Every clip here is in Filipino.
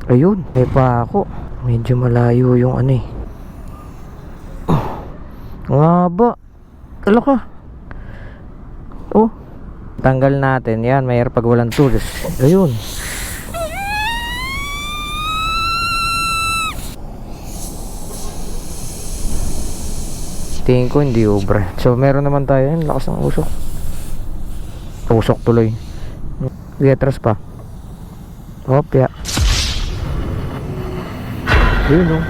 Ayun, may pa ako. Medyo malayo yung ano eh. Ang haba. Kala ka. Oh, tanggal natin yan. Mayroon pag walang tools. Ayun. Tingin ko hindi ubra. So meron naman tayo yan. Lakas ng usok. Usok tuloy. Getras pa. Hopya. Yun o.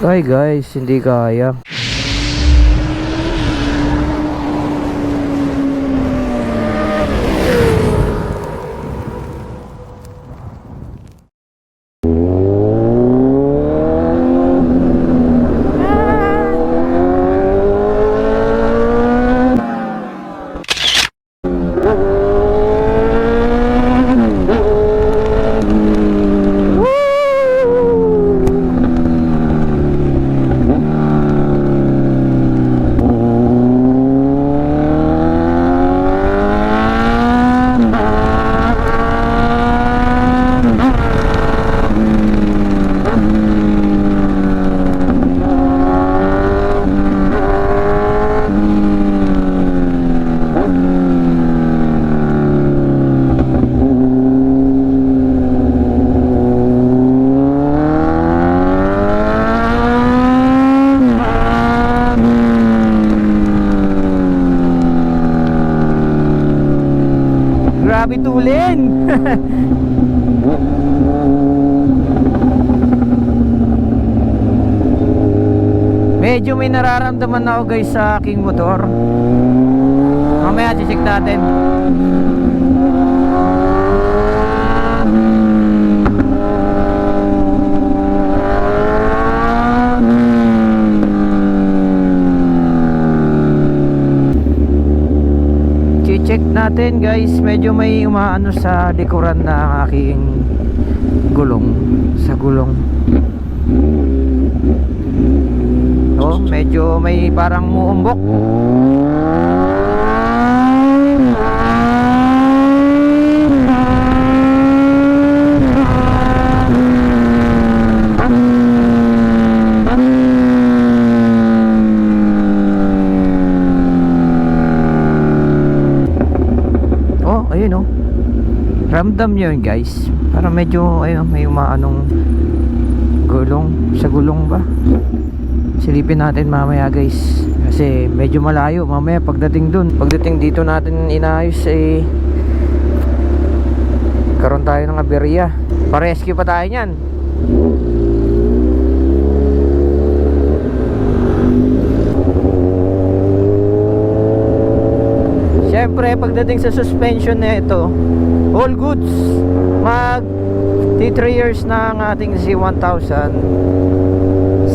Ay guys, hindi kaya. Grabe tulin. Medyo may nararamdaman ako guys sa aking motor. Mamaya check natin. Check natin guys, medyo may umaano sa likuran na aking gulong, sa gulong. Oh, medyo may parang muumbok. Ayun oh, ramdam nyo yun guys. Para medyo ayun, may umaanong gulong, sa gulong ba. Silipin natin mamaya guys, kasi medyo malayo mamaya pagdating dun. Pagdating dito natin inayos eh, karon tayo ng aberya. Pa-rescue pa tayo nyan. Siyempre pagdating sa suspension na ito, all goods. Mag 3 years na ang ating Z1000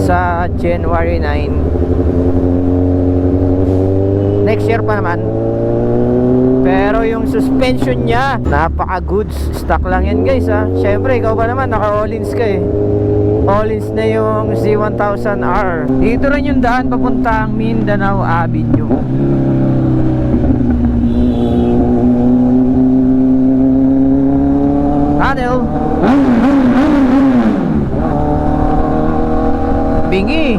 sa January 9. Next year pa naman. Pero yung suspension niya, napaka goods. Stock lang yan guys ha. Siyempre ikaw ba naman, naka all-ins ka eh. All-ins na yung Z1000R. Dito rin yung daan papuntang Mindanao Avenue. Tunnel. Bingi.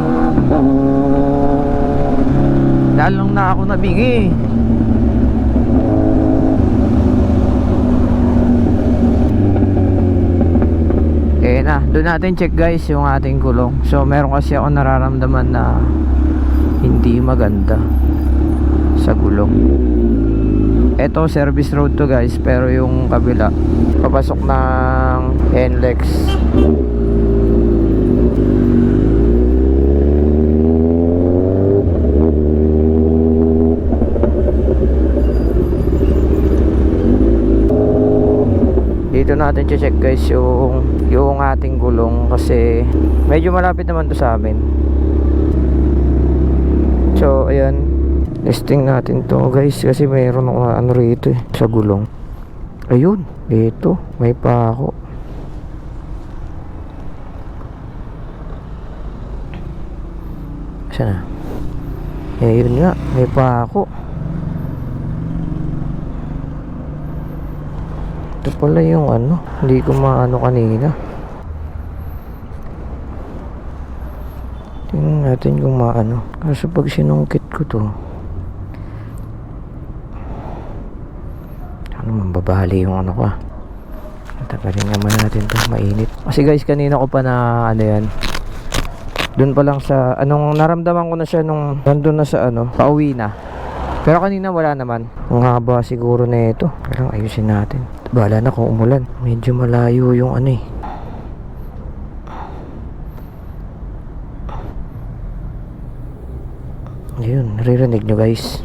Lalong na ako nabingi. Eh na, doon natin check guys yung ating gulong. So meron kasi ako nararamdaman na hindi maganda sa gulong. Ito service road to guys, pero yung kabila papasok ng NLEX. Dito natin check guys yung ating gulong, kasi medyo malapit naman to sa amin. So ayan, testing natin to guys, kasi mayroon ako ano rito eh, sa gulong. Ayun, dito may pa ako. Sana ayun nga, may pa ako. Ito pala yung ano, hindi ko maano kanina. Tingnan natin kung maano. Kaso pag sinungkit ko to, ano, mambabali yung ano ko. Tagalin naman natin to, mainit. Kasi guys, kanina ko pa na ano yan, doon pa lang sa anong naramdaman ko na siya nung nandun na sa ano, pauwi na. Pero kanina wala naman. Ang haba siguro na ito. Pero ayusin natin. Bahala na kung umulan. Medyo malayo yung ano eh. Ayun, naririnig nyo guys.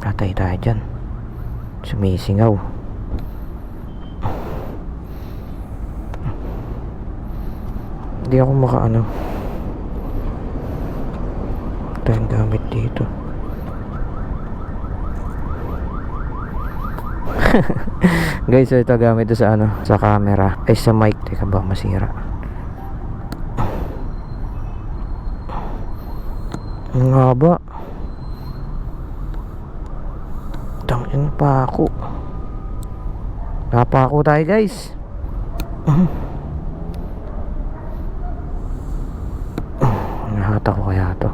Tatay tayo dyan. Sumisingaw. Hindi ako makaano. Ito yung gamit dito. Guys, so ito gamit ito sa ano, sa camera. Ay sa mic. Teka ba masira. Ang haba. Tangin pa ako. Napako tayo guys. Nahata ko kaya to.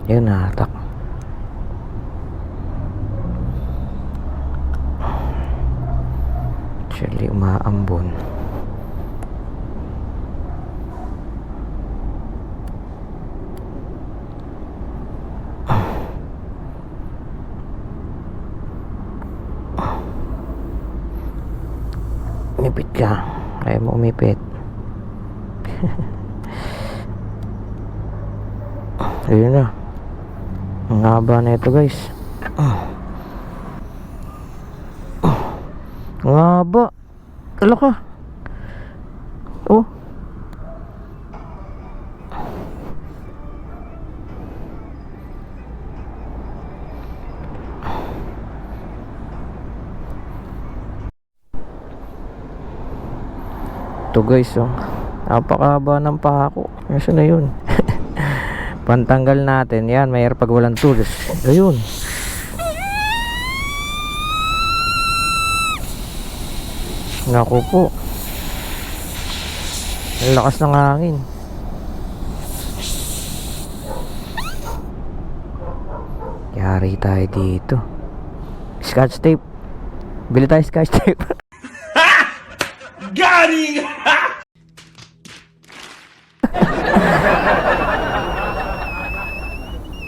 Yun, nahatak. Actually umaambon. Umipit ka. Ayaw mo umipit. Ayun na. Ang haba na ito guys. Ang haba. Kala ka. Oh. Ito guys, oh. Napakahaba ng pako. Kasi na yun. Pantanggal natin. Yan, mayroon pag walang tools. Ayun. Naku po. Ang lakas ng hangin. Yari tayo dito. Scotch tape. Bili tayo scotch tape. Garing!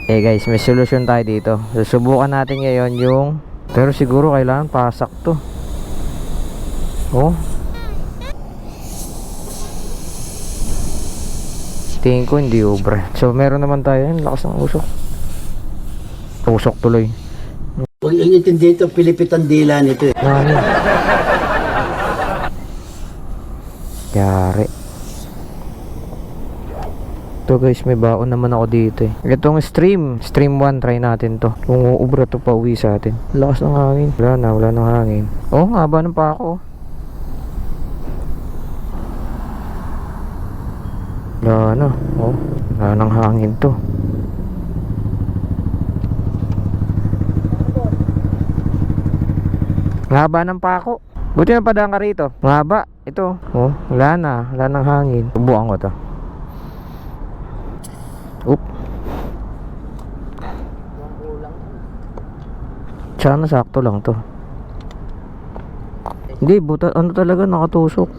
Eh guys, may solusyon tayo dito. Susubukan natin ngayon yung, pero siguro kailangan pasak to. Oh. Tingin ko hindi ubra. So meron naman tayo yan. Lakas ng usok. Usok tuloy. Huwag yung intindi ito, pilipitan dila nito eh. Ano? Yari. Ito guys, may baon naman ako dito eh. Itong stream 1, try natin to. Kung uubra to pa uwi sa atin. Lakas ng hangin. Wala ng hangin. Oh, haba ng pa ako. Wala na. Oh, wala ng hangin to. Ang haba ng pako. Buti na padaan ka rito. Ang haba. Ito. Oh, wala na. Wala ng hangin. Subukan ko to. Oop. Sana sakto lang to. Hindi, buta. Ano talaga nakatusok.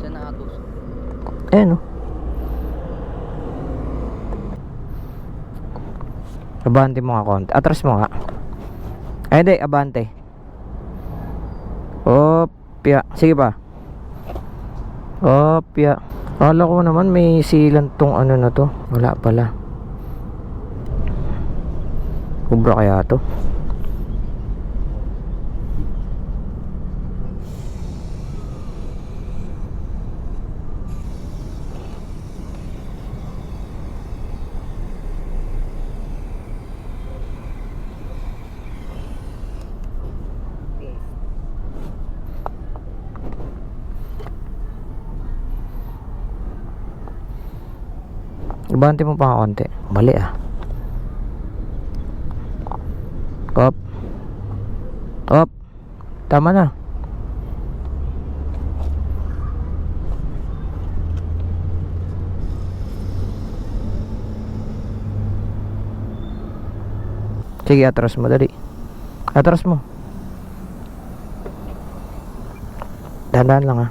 Eh no. Abante mo nga konti. Atras mo nga. Ay hindi, abante. Opya. Sige pa. Opya. Akala ko naman may silan tong ano na to. Wala pala. Kubra kaya to? Ibante mo pa konti. Mali ah. Up. Up. Tama na. Sige, atras mo, dali. Atras mo. Dahan-dahan lang, ha.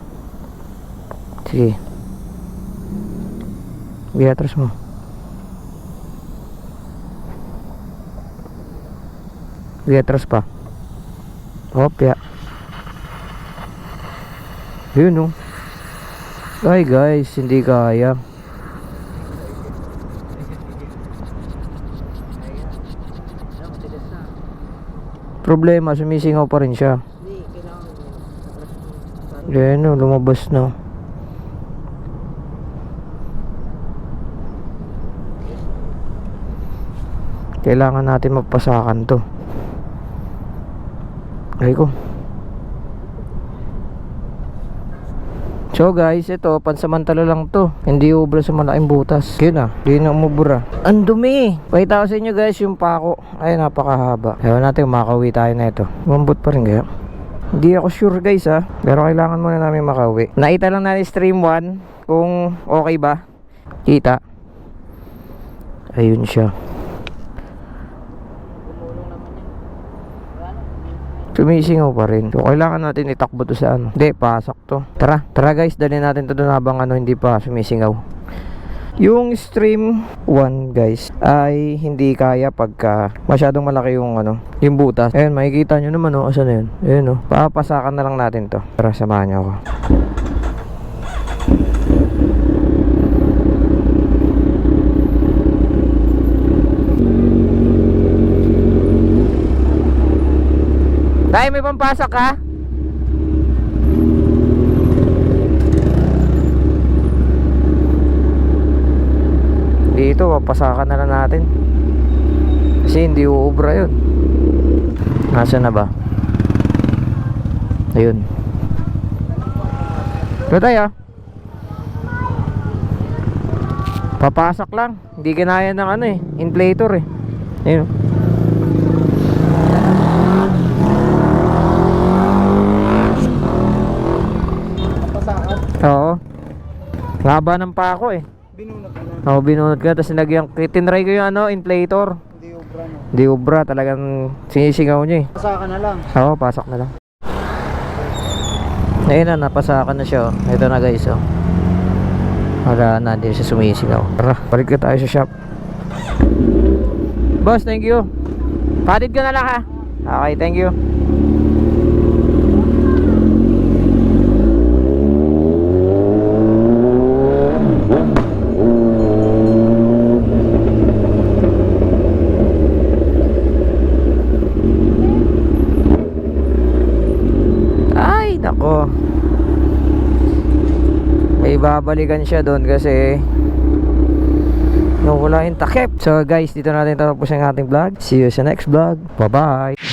Sige. Sige, atras mo. Sige, atras pa. Hopya. Yun, oh. Ay, guys, hindi kaya. Problema, sumisingaw pa rin siya. Yan, oh, lumabas na. Kailangan natin mapasakan to. Ay ko. So guys, ito pansamantala lang to. Hindi ubra sa malaking butas. Yun na, hindi na umubra. Ang dumi. Pakita ko sa inyo guys yung pako. Ay, napakahaba. Ewan natin, makauwi tayo na ito. Mambot pa rin kaya. Hindi ako sure guys ha. Pero kailangan muna namin makauwi. Nakita lang natin stream 1 kung okay ba. Kita. Ayun siya. Sumisingaw pa rin. So, kailangan natin itakbo to sa ano. Hindi, pasak to. Tara, tara guys, dali natin to doon habang ano, hindi pa sumisingaw. Yung stream 1 guys ay hindi kaya pagka masyadong malaki yung ano, yung butas. Ayun, makikita nyo naman oh, asan na yun. Ayun oh, papasakan na lang natin to. Tara, samahan nyo ako. Tay, may pampasak ka? Dito, papasakan na lang natin. Kasi hindi uubra yun. Nasaan na ba? Ayun. Ito tayo. Papasak lang. Hindi kinaya ng ano eh, inflator eh. Ayun. Oo. Ngaba ng pako eh. Binunod ka lang. Oo, binunod ka. Tapos tinry ko yung ano, inflator. Hindi ubra no. Di ubra, talagang sinisingaw niya eh. Pasakan na lang. Oo, pasak na lang. Ayun na, napasakan na siya oh. Ito na guys oh. Wala na, hindi siya sumisingaw. Tara, balik ka tayo sa shop. Boss, thank you. Patid ka na lang ha. Okay, thank you. Nako, may babalikan siya doon kasi nawala yung takip. So guys, dito natin tapos ang ating vlog. See you sa next vlog. Bye bye.